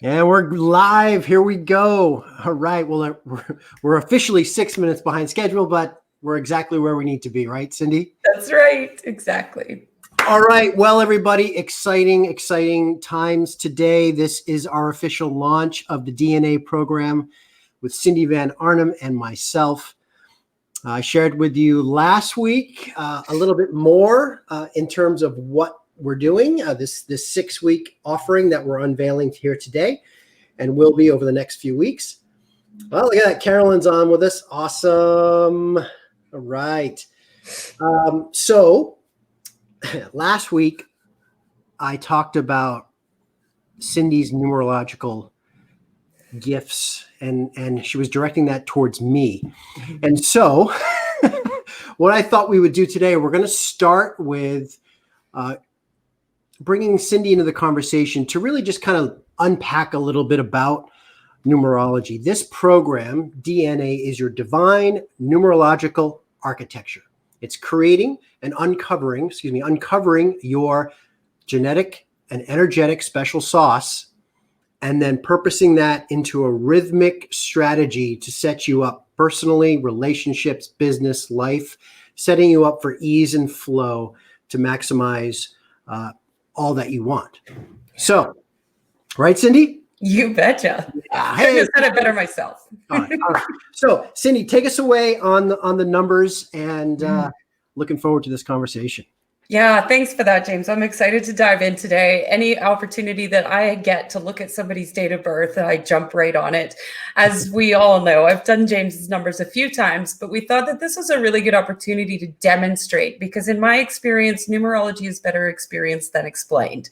And we're live. Here we go. All right. Well, we're officially 6 minutes behind schedule, but we're exactly where we need to be, right, Cindy? That's right. Exactly. All right. Well, everybody, exciting times today. This is our official launch of the D.N.A. program with Cindy Van Arnhem and myself. I shared with you last week a little bit more in terms of what we're doing, this 6-week offering that we're unveiling here today and will be over the next few weeks. Well, look at that. Carolyn's on with us. Awesome. All right. So last week, I talked about Cindy's numerological gifts, and she was directing that towards me. And so what I thought we would do today, we're going to start with bringing Cindy into the conversation to really just kind of unpack a little bit about numerology. This program, D.N.A., is your Divine Numerological Architecture. It's creating and uncovering your genetic and energetic special sauce, and then purposing that into a rhythmic strategy to set you up personally, relationships, business, life, setting you up for ease and flow to maximize all that you want. So, right, Cindy? You betcha. Yeah, I just said it better myself. All right. So, Cindy, take us away on the numbers, and looking forward to this conversation. Yeah, thanks for that, James. I'm excited to dive in today. Any opportunity that I get to look at somebody's date of birth, I jump right on it. As we all know, I've done James's numbers a few times, but we thought that this was a really good opportunity to demonstrate, because in my experience, numerology is better experienced than explained.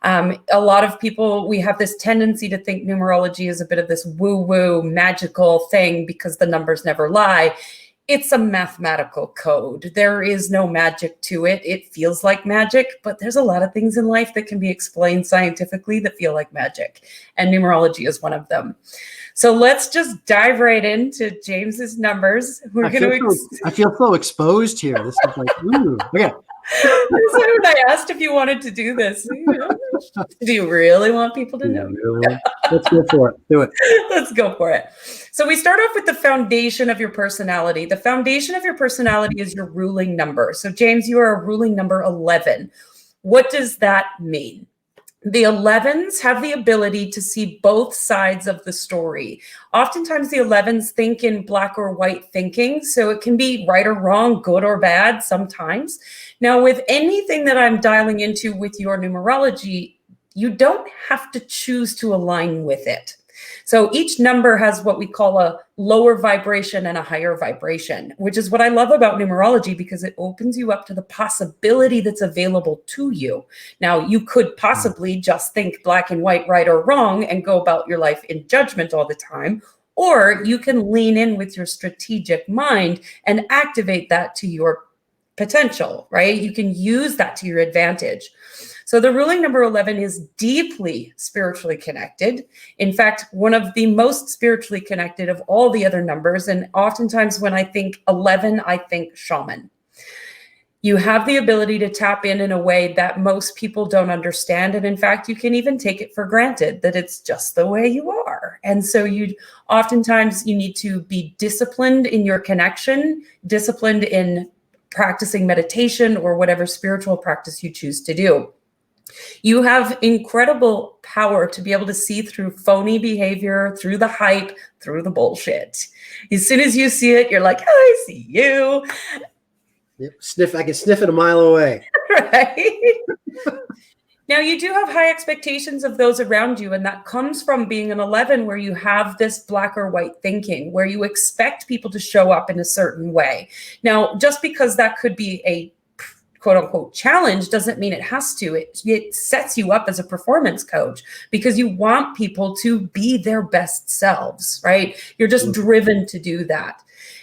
A lot of people, we have this tendency to think numerology is a bit of this woo-woo magical thing because the numbers never lie. It's a mathematical code. There is no magic to it. It feels like magic, but there's a lot of things in life that can be explained scientifically that feel like magic, and numerology is one of them. So let's just dive right into James's numbers. I feel so exposed here. This is like, ooh, okay. So when I asked if you wanted to do this, do you really want people to know? Let's go for it. Do it. Let's go for it. So we start off with the foundation of your personality. The foundation of your personality is your ruling number. So James, you are a ruling number 11. What does that mean? The 11s have the ability to see both sides of the story. Oftentimes the 11s think in black or white thinking, so it can be right or wrong, good or bad sometimes. Now, with anything that I'm dialing into with your numerology, you don't have to choose to align with it. So each number has what we call a lower vibration and a higher vibration, which is what I love about numerology, because it opens you up to the possibility that's available to you. Now, you could possibly just think black and white, right or wrong, and go about your life in judgment all the time. Or you can lean in with your strategic mind and activate that to your potential, right? You can use that to your advantage. So the ruling number 11 is deeply spiritually connected. In fact, one of the most spiritually connected of all the other numbers. And oftentimes when I think 11, I think shaman. You have the ability to tap in a way that most people don't understand. And in fact, you can even take it for granted that it's just the way you are. And so oftentimes you need to be disciplined in your connection, disciplined in practicing meditation or whatever spiritual practice you choose to do. You have incredible power to be able to see through phony behavior, through the hype, through the bullshit. As soon as you see it, you're like, I see you. Yep. I can sniff it a mile away. Right? Now, you do have high expectations of those around you, and that comes from being an 11 where you have this black or white thinking, where you expect people to show up in a certain way. Now, just because that could be a quote unquote challenge doesn't mean it has to. It sets you up as a performance coach because you want people to be their best selves, right? You're just driven to do that.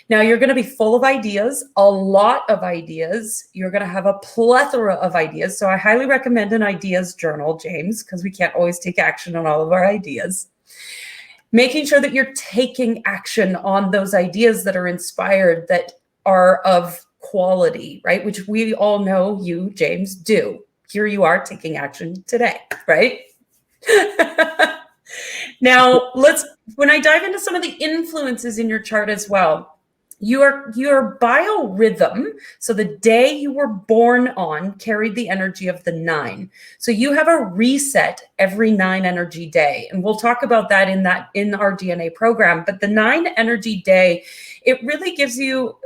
Now, you're going to be full of ideas, a lot of ideas. You're going to have a plethora of ideas. So I highly recommend an ideas journal, James, because we can't always take action on all of our ideas. Making sure that you're taking action on those ideas that are inspired, that are of quality, right? Which we all know you, James, do. Here you are taking action today, right? Now, when I dive into some of the influences in your chart as well, your biorhythm, so the day you were born on, carried the energy of the 9. So you have a reset every 9 energy day. And we'll talk about that in our DNA program. But the 9 energy day, it really gives you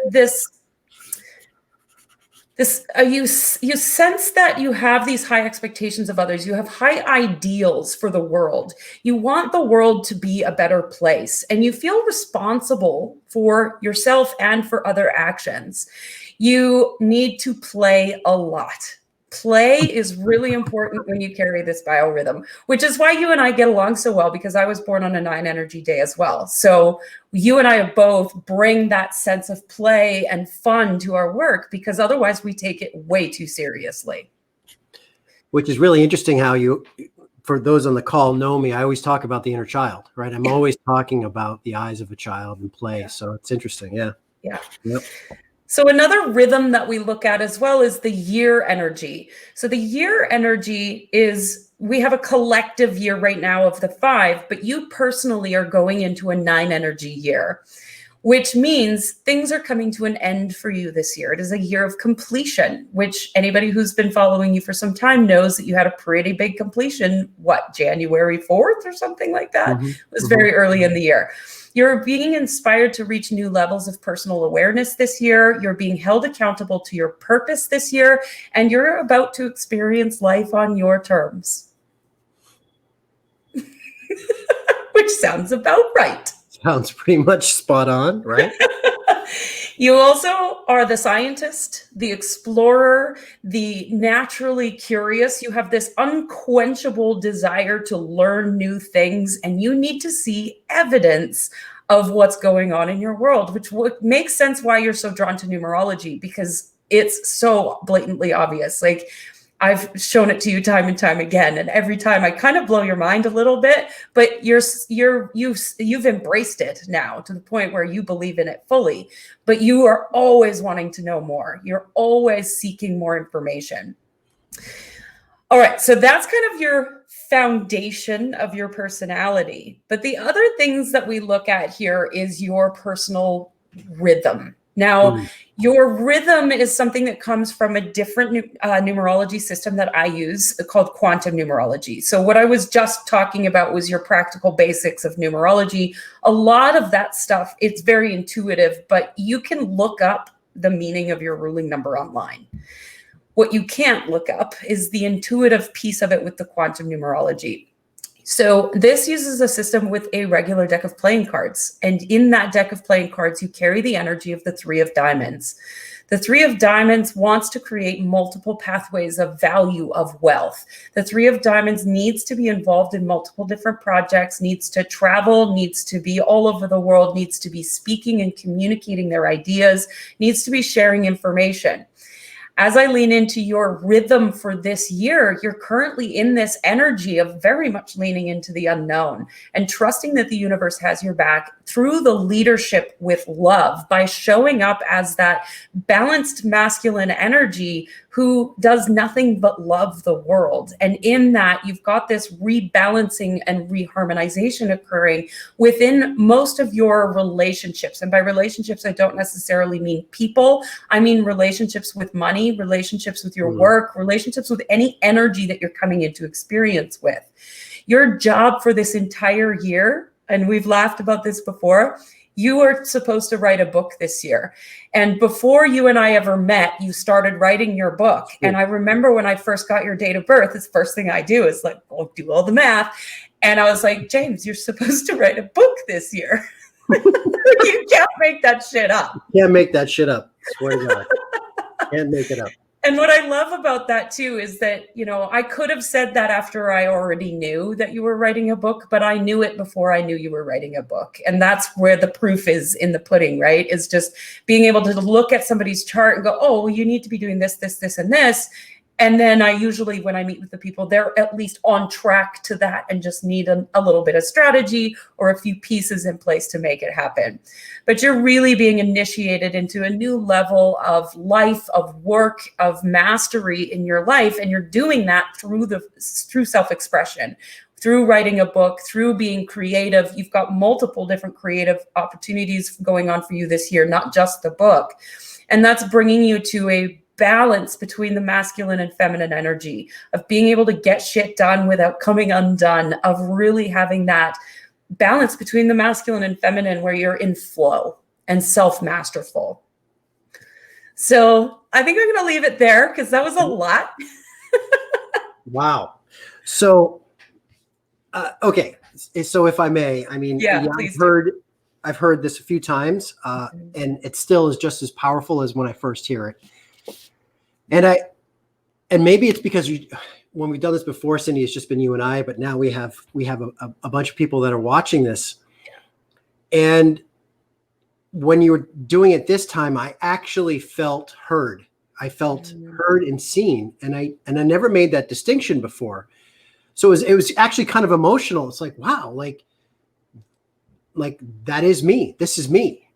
you sense that you have these high expectations of others. You have high ideals for the world. You want the world to be a better place, and you feel responsible for yourself and for other actions. You need to play a lot. Play is really important when you carry this biorhythm, which is why you and I get along so well, because I was born on a 9 energy day as well. So you and I both bring that sense of play and fun to our work, because otherwise we take it way too seriously. Which is really interesting how you, for those on the call know me, I always talk about the inner child, right? I'm always talking about the eyes of a child and play. Yeah. So it's interesting. Yeah. Yeah. Yep. So another rhythm that we look at as well is the year energy. So the year energy is, we have a collective year right now of the 5, but you personally are going into a 9 energy year, which means things are coming to an end for you this year. It is a year of completion, which anybody who's been following you for some time knows that you had a pretty big completion, January 4th or something like that? Mm-hmm. It was very early in the year. You're being inspired to reach new levels of personal awareness this year. You're being held accountable to your purpose this year, and you're about to experience life on your terms. Which sounds about right. Sounds pretty much spot on, right? You also are the scientist, the explorer, the naturally curious. You have this unquenchable desire to learn new things, and you need to see evidence of what's going on in your world, which makes sense why you're so drawn to numerology, because it's so blatantly obvious. Like, I've shown it to you time and time again, and every time I kind of blow your mind a little bit, but you've embraced it now to the point where you believe in it fully, but you are always wanting to know more. You're always seeking more information. All right, so that's kind of your foundation of your personality. But the other things that we look at here is your personal rhythm. Now, your rhythm is something that comes from a different numerology system that I use called quantum numerology. So what I was just talking about was your practical basics of numerology. A lot of that stuff, it's very intuitive, but you can look up the meaning of your ruling number online. What you can't look up is the intuitive piece of it with the quantum numerology. So this uses a system with a regular deck of playing cards. And in that deck of playing cards, you carry the energy of the 3 of diamonds. The 3 of diamonds wants to create multiple pathways of value, of wealth. The 3 of diamonds needs to be involved in multiple different projects, needs to travel, needs to be all over the world, needs to be speaking and communicating their ideas, needs to be sharing information. As I lean into your rhythm for this year, you're currently in this energy of very much leaning into the unknown and trusting that the universe has your back through the leadership with love, by showing up as that balanced masculine energy who does nothing but love the world. And in that, you've got this rebalancing and reharmonization occurring within most of your relationships. And by relationships, I don't necessarily mean people. I mean relationships with money, relationships with your work, relationships with any energy that you're coming into experience with. Your job for this entire year, and we've laughed about this before, you are supposed to write a book this year. And before you and I ever met, you started writing your book. And I remember when I first got your date of birth, the first thing I do is do all the math. And I was like, James, you're supposed to write a book this year. You can't make that shit up. Can't make that shit up. Swear to God. Can't make it up. And what I love about that too is that, I could have said that after I already knew that you were writing a book, but I knew it before I knew you were writing a book. And that's where the proof is in the pudding, right? Is just being able to look at somebody's chart and go, oh, well, you need to be doing this, this, this, and this. And then I usually, when I meet with the people, they're at least on track to that and just need a little bit of strategy or a few pieces in place to make it happen. But you're really being initiated into a new level of life, of work, of mastery in your life. And you're doing that through self-expression, through writing a book, through being creative. You've got multiple different creative opportunities going on for you this year, not just the book. And that's bringing you to a balance between the masculine and feminine energy, of being able to get shit done without coming undone, of really having that balance between the masculine and feminine where you're in flow and self-masterful. So I think I'm going to leave it there because that was a lot. Wow. So, okay. So if I may, I mean, Yeah, I've heard this a few times, and it still is just as powerful as when I first hear it. And maybe it's because when we've done this before, Cindy, it's just been you and I, but now we have a bunch of people that are watching this. And when you were doing it this time, I actually felt heard. I felt heard and seen, and I never made that distinction before. So it was actually kind of emotional. It's like, wow, like that is me. This is me.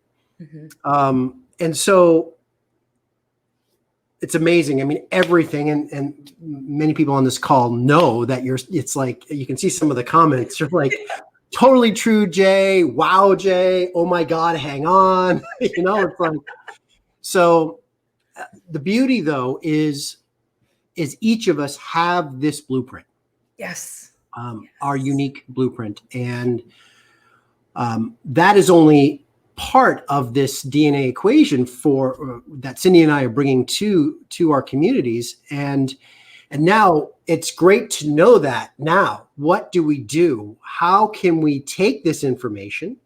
And so it's amazing. I mean, everything, and many people on this call know that it's like, you can see some of the comments are like, totally true, Jay. Wow, Jay. Oh my God, hang on. It's like, so the beauty though is each of us have this blueprint. Yes. Our unique blueprint. And that is only part of this DNA equation for that Cindy and I are bringing to our communities. And now it's great to know that. Now, what do we do? How can we take this information,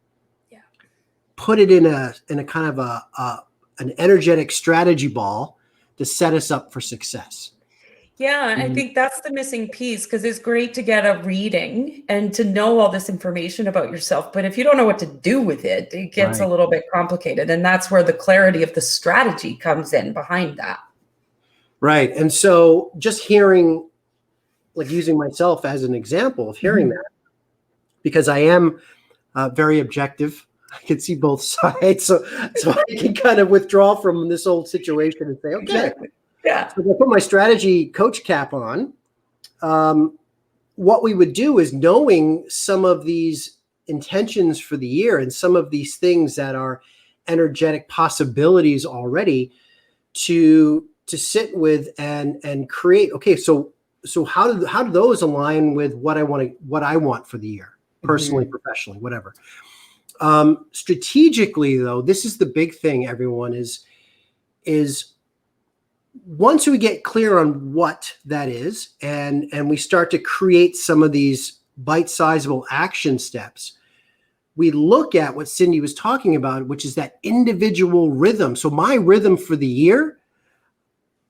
put it in a kind of an energetic strategy ball to set us up for success? Yeah, I think that's the missing piece, because it's great to get a reading and to know all this information about yourself. But if you don't know what to do with it, it gets a little bit complicated. And that's where the clarity of the strategy comes in behind that. Right. And so just hearing, like using myself as an example of hearing that, because I am very objective. I can see both sides. So I can kind of withdraw from this old situation and say, okay. Yeah. So if I put my strategy coach cap on, what we would do is, knowing some of these intentions for the year and some of these things that are energetic possibilities already, to sit with and create. Okay, so how do those align with what I want for the year, personally, professionally, whatever. Strategically, though, this is the big thing, everyone, is once we get clear on what that is, and we start to create some of these bite-sizable action steps, we look at what Cindy was talking about, which is that individual rhythm. So my rhythm for the year,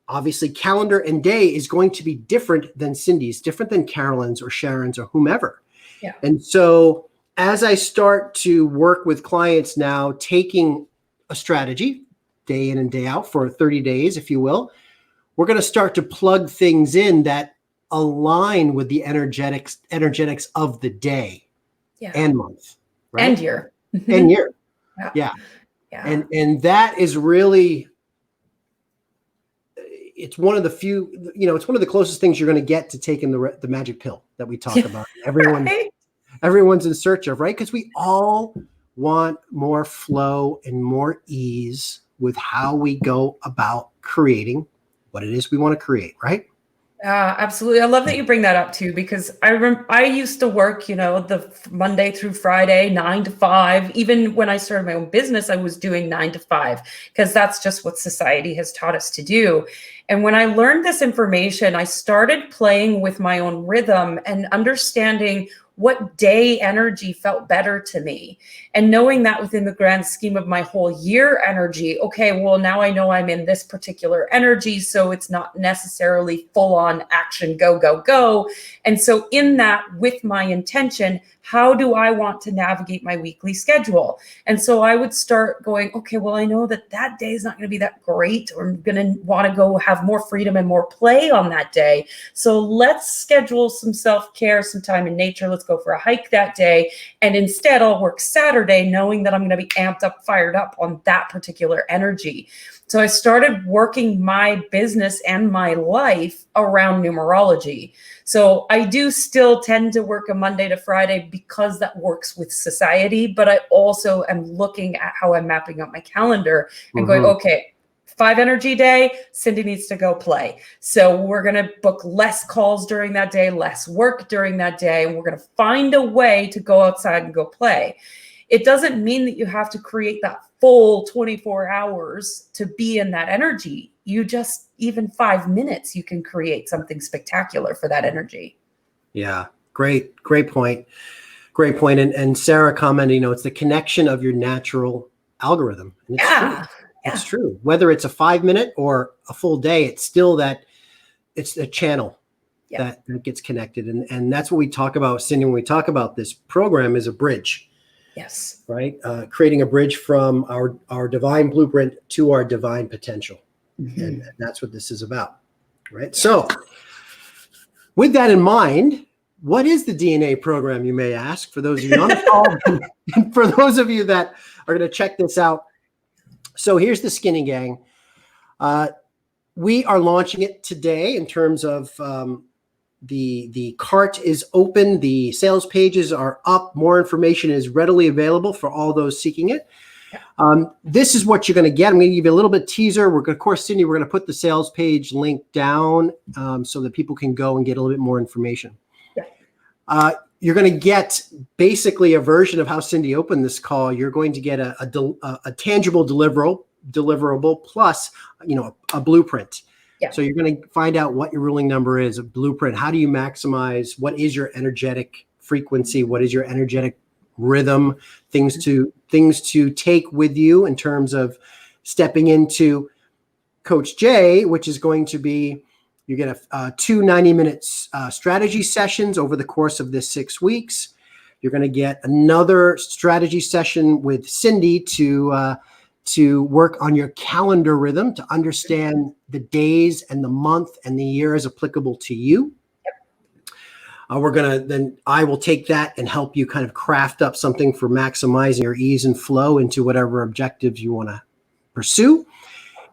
obviously calendar and day, is going to be different than Cindy's, different than Carolyn's or Sharon's or whomever. Yeah. And so as I start to work with clients now, taking a strategy day in and day out for 30 days, if you will, we're going to start to plug things in that align with the energetics of the day and month, right? And year. And year. Yeah. And that is really, it's one of the few, it's one of the closest things you're going to get to taking the magic pill that we talk about. Everyone's in search of, right? Because we all want more flow and more ease with how we go about creating what it is we want to create, right? Absolutely. I love that you bring that up too, because I used to work, the Monday through Friday, 9 to 5. Even when I started my own business, I was doing 9 to 5, because that's just what society has taught us to do. And when I learned this information, I started playing with my own rhythm and understanding what day energy felt better to me, and knowing that within the grand scheme of my whole year energy, okay, well, now I know I'm in this particular energy, so it's not necessarily full on action, go, go, go. And so in that, with my intention, how do I want to navigate my weekly schedule? And so I would start going, okay, well, I know that day is not going to be that great, or I'm going to want to go have more freedom and more play on that day. So let's schedule some self-care, some time in nature. Let's go go for a hike that day. And instead I'll work Saturday knowing that I'm going to be amped up, fired up on that particular energy. So I started working my business and my life around numerology. So I do still tend to work a Monday to Friday because that works with society, but I also am looking at how I'm mapping out my calendar and going, okay, 5 energy day, Cindy needs to go play. So we're going to book less calls during that day, less work during that day, and we're going to find a way to go outside and go play. It doesn't mean that you have to create that full 24 hours to be in that energy. You just, even 5 minutes, you can create something spectacular for that energy. Yeah, great point. Great point. And Sarah commented, it's the connection of your natural algorithm. And it's true. It's true. Whether it's a 5 minute or a full day, it's still it's a channel that gets connected. And that's what we talk about, Cindy, when we talk about this program is a bridge. Yes. Right. Creating a bridge from our divine blueprint to our divine potential. And that's what this is about. Right. So with that in mind, what is the D.N.A. program, you may ask, for those of you on the call, and for those of you that are going to check this out. So here's the skinny gang. We are launching it today in terms of the cart is open. The sales pages are up. More information is readily available for all those seeking it. This is what you're going to get. I'm going to give you a little bit teaser. Of course, Cindy, we're going to put the sales page link down so that people can go and get a little bit more information. You're going to get basically a version of how Cindy opened this call. You're going to get a tangible deliverable plus, a blueprint. So you're going to find out what your ruling number is, a blueprint. How do you maximize? What is your energetic frequency? What is your energetic rhythm? Things to take with you in terms of stepping into Coach J, which is going to be, you get two 90-minute strategy sessions over the course of this 6 weeks. You're going to get another strategy session with Cindy to work on your calendar rhythm, to understand the days and the month and the year as applicable to you. I will take that and help you kind of craft up something for maximizing your ease and flow into whatever objectives you want to pursue.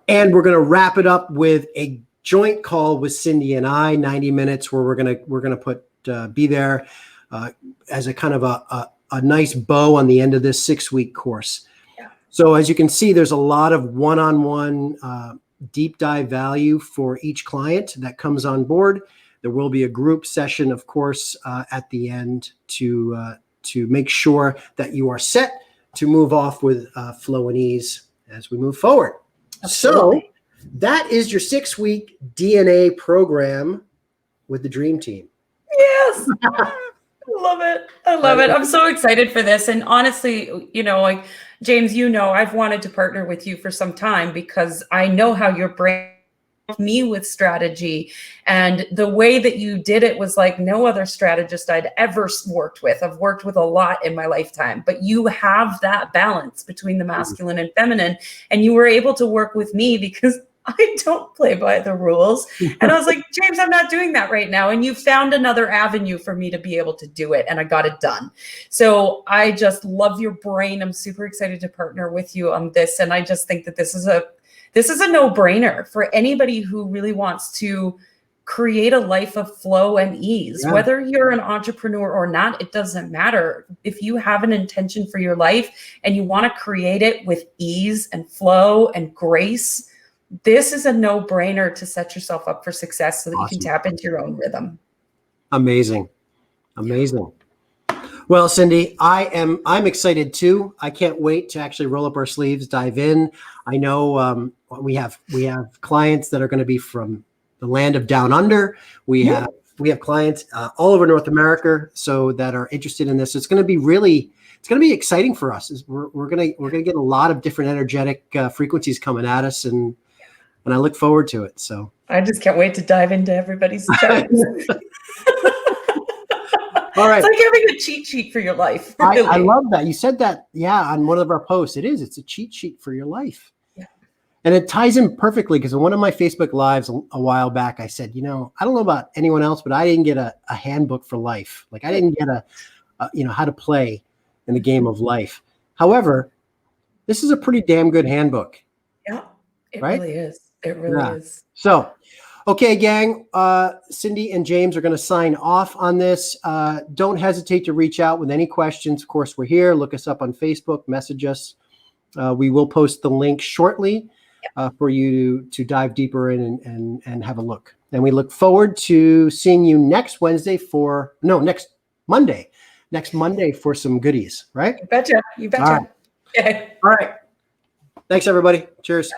And we're going to wrap it up with a joint call with Cindy and I, 90 minutes, where we're going to be there as a kind of a nice bow on the end of this 6-week course. So as you can see, there's a lot of one-on-one deep dive value for each client that comes on board. There will be a group session, of course, at the end to make sure that you are set to move off with flow and ease as we move forward. Absolutely. So that is your 6-week D.N.A. program with the Dream Team. Yes. I love it. I love it. I'm so excited for this. And honestly, like James, I've wanted to partner with you for some time because I know how your brain me with strategy, and the way that you did it was like no other strategist I'd ever worked with. I've worked with a lot in my lifetime, but you have that balance between the masculine and feminine, and you were able to work with me because I don't play by the rules. And I was like, James, I'm not doing that right now. And you found another avenue for me to be able to do it. And I got it done. So I just love your brain. I'm super excited to partner with you on this. And I just think that this is a no-brainer for anybody who really wants to create a life of flow and ease. Yeah. Whether you're an entrepreneur or not, it doesn't matter. If you have an intention for your life and you want to create it with ease and flow and grace, this is a no-brainer to set yourself up for success so that you can tap into your own rhythm. Amazing. Well, Cindy, I'm excited too. I can't wait to actually roll up our sleeves, dive in. I know we have clients that are going to be from the land of down under. We have clients all over North America, so that are interested in this. It's going to be exciting for us. We're going to get a lot of different energetic frequencies coming at us, and I look forward to it. So I just can't wait to dive into everybody's charts. All right. It's like having a cheat sheet for your life. Really. I love that. You said that, on one of our posts. It's a cheat sheet for your life. Yeah. And it ties in perfectly because in one of my Facebook Lives a while back, I said, I don't know about anyone else, but I didn't get a handbook for life. Like I didn't get how to play in the game of life. However, this is a pretty damn good handbook. Yeah, it right? really is. It really is. So, okay, gang, Cindy and James are going to sign off on this. Don't hesitate to reach out with any questions. Of course, we're here. Look us up on Facebook, message us. We will post the link shortly for you to dive deeper in and have a look. And we look forward to seeing you next Monday for some goodies, right? You betcha. You betcha. All right. Okay. All right. Thanks, everybody. Cheers.